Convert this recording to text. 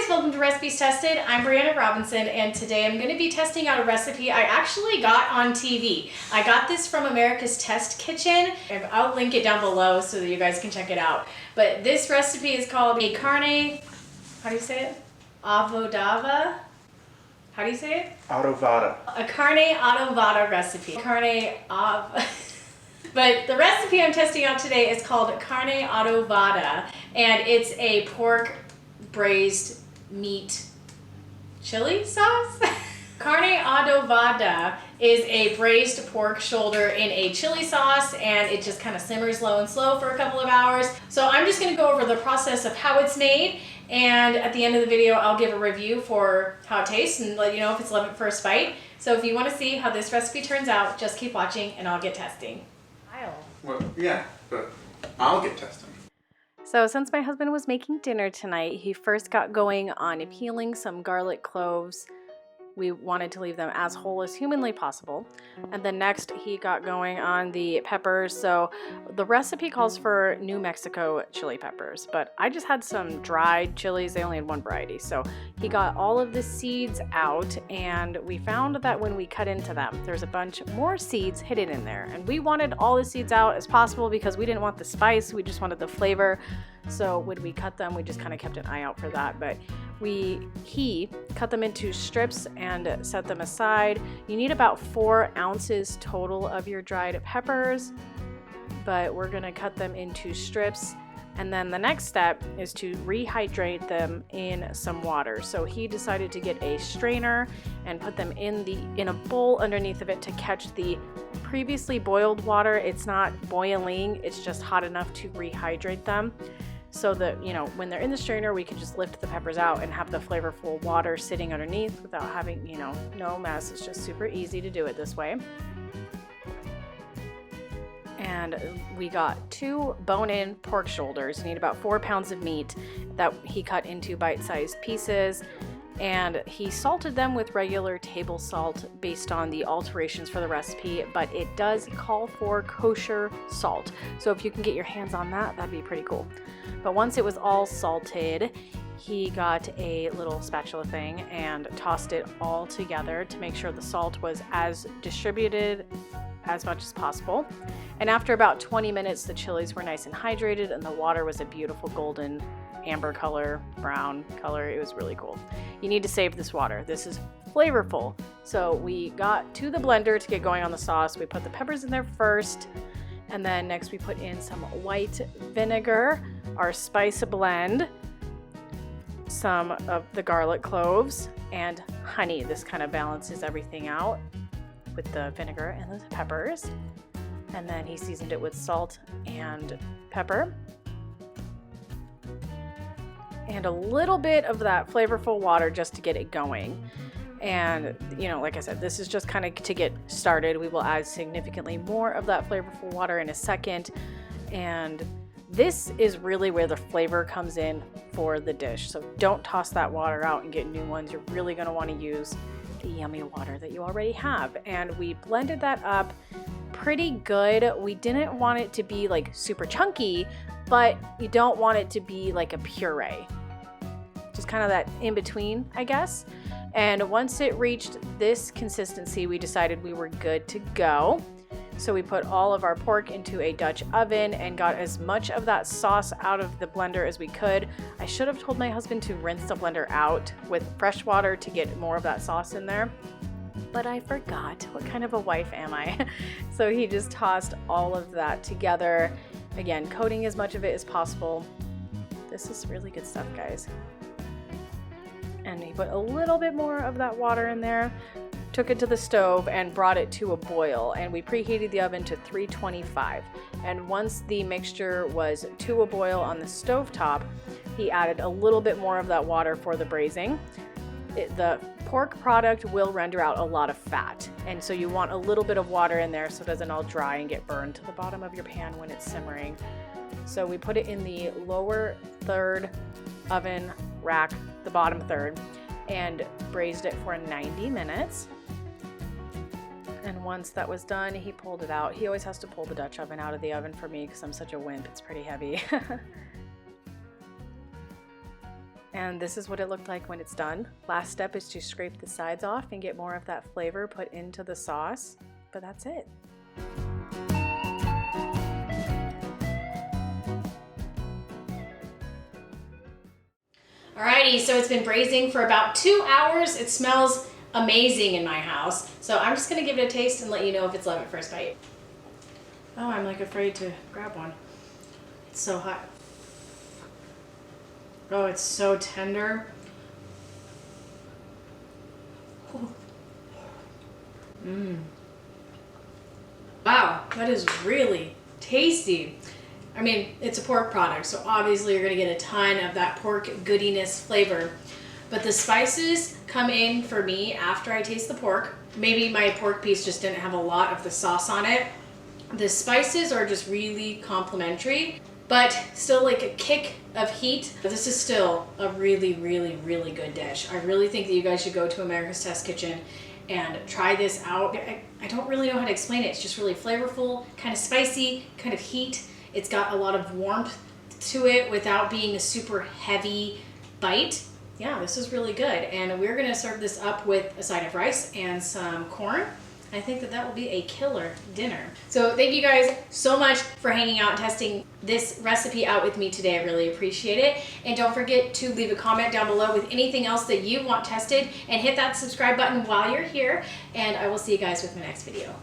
guys, welcome to Recipes Tested. I'm Brianna Robinson, and today I'm going to be testing out a recipe I actually got on TV. I got this from America's Test Kitchen, and I'll link it down below so that you guys can check it out. But this recipe is called a Carne, how do you say it? Adovada? How do you say it? Adovada. A Carne Adovada recipe. But the recipe I'm testing out today is called Carne Adovada, and it's a pork braised meat chili sauce. Carne Adovada is a braised pork shoulder in a chili sauce, and it just kind of simmers low and slow for a couple of hours. So I'm just going to go over the process of how it's made, and at the end of the video I'll give a review for how it tastes and let you know if it's love at first bite. So if you want to see how this recipe turns out, just keep watching and I'll get testing. Well, yeah, but I'll get testing. So since my husband was making dinner tonight, he first got going on peeling some garlic cloves. We wanted to leave them as whole as humanly possible. And then next he got going on the peppers. So the recipe calls for New Mexico chili peppers, but I just had some dried chilies. They only had one variety. So he got all of the seeds out, and we found that when we cut into them, there's a bunch more seeds hidden in there. And we wanted all the seeds out as possible because we didn't want the spice. We just wanted the flavor. So when we cut them, we just kind of kept an eye out for that. But he cut them into strips and set them aside. You need about 4 ounces total of your dried peppers, but we're gonna cut them into strips. And then the next step is to rehydrate them in some water. So he decided to get a strainer and put them in a bowl underneath of it to catch the previously boiled water. It's not boiling, it's just hot enough to rehydrate them. So that, you know, when they're in the strainer, we can just lift the peppers out and have the flavorful water sitting underneath without having, you know, no mess. It's just super easy to do it this way. And we got 2 bone-in pork shoulders. You need about 4 pounds of meat that he cut into bite-sized pieces. And he salted them with regular table salt based on the alterations for the recipe, but it does call for kosher salt. So if you can get your hands on that, that'd be pretty cool. But once it was all salted, he got a little spatula thing and tossed it all together to make sure the salt was as distributed as much as possible. And after about 20 minutes, the chilies were nice and hydrated, and the water was a beautiful golden amber color, brown color. It was really cool. You need to save this water. This is flavorful. So we got to the blender to get going on the sauce. We put the peppers in there first, and then next we put in some white vinegar, our spice blend, some of the garlic cloves, and honey. This kind of balances everything out with the vinegar and the peppers. And then he seasoned it with salt and pepper, and a little bit of that flavorful water just to get it going. And, you know, like I said, this is just kind of to get started. We will add significantly more of that flavorful water in a second. And this is really where the flavor comes in for the dish. So don't toss that water out and get new ones. You're really going to want to use the yummy water that you already have. And we blended that up pretty good. We didn't want it to be like super chunky, but you don't want it to be like a puree. Just kind of that in between, I guess. And once it reached this consistency, we decided we were good to go. So we put all of our pork into a Dutch oven and got as much of that sauce out of the blender as we could. I should have told my husband to rinse the blender out with fresh water to get more of that sauce in there, but I forgot. What kind of a wife am I? So he just tossed all of that together. Again, coating as much of it as possible. This is really good stuff, guys. And he put a little bit more of that water in there, took it to the stove and brought it to a boil, and we preheated the oven to 325. And once the mixture was to a boil on the stovetop, he added a little bit more of that water for the braising. The pork product will render out a lot of fat, and so you want a little bit of water in there so it doesn't all dry and get burned to the bottom of your pan when it's simmering. So we put it in the lower third oven rack, the bottom third, and braised it for 90 minutes. And once that was done, he pulled it out. He always has to pull the Dutch oven out of the oven for me because I'm such a wimp. It's pretty heavy. And this is what it looked like when it's done. Last step is to scrape the sides off and get more of that flavor put into the sauce, but that's it. Alrighty, so it's been braising for about 2 hours. It smells amazing in my house. So I'm just gonna give it a taste and let you know if it's love at first bite. Oh, I'm like afraid to grab one. It's so hot. Oh, it's so tender. Wow, that is really tasty. I mean, it's a pork product, so obviously you're gonna get a ton of that pork goodiness flavor. But the spices come in for me after I taste the pork. Maybe my pork piece just didn't have a lot of the sauce on it. The spices are just really complimentary, but still like a kick of heat. This is still a really, really, really good dish. I really think that you guys should go to America's Test Kitchen and try this out. I don't really know how to explain it. It's just really flavorful, kind of spicy, kind of heat. It's got a lot of warmth to it without being a super heavy bite. Yeah, this is really good. And we're gonna serve this up with a side of rice and some corn. I think that that will be a killer dinner. So thank you guys so much for hanging out and testing this recipe out with me today. I really appreciate it. And don't forget to leave a comment down below with anything else that you want tested, and hit that subscribe button while you're here. And I will see you guys with my next video.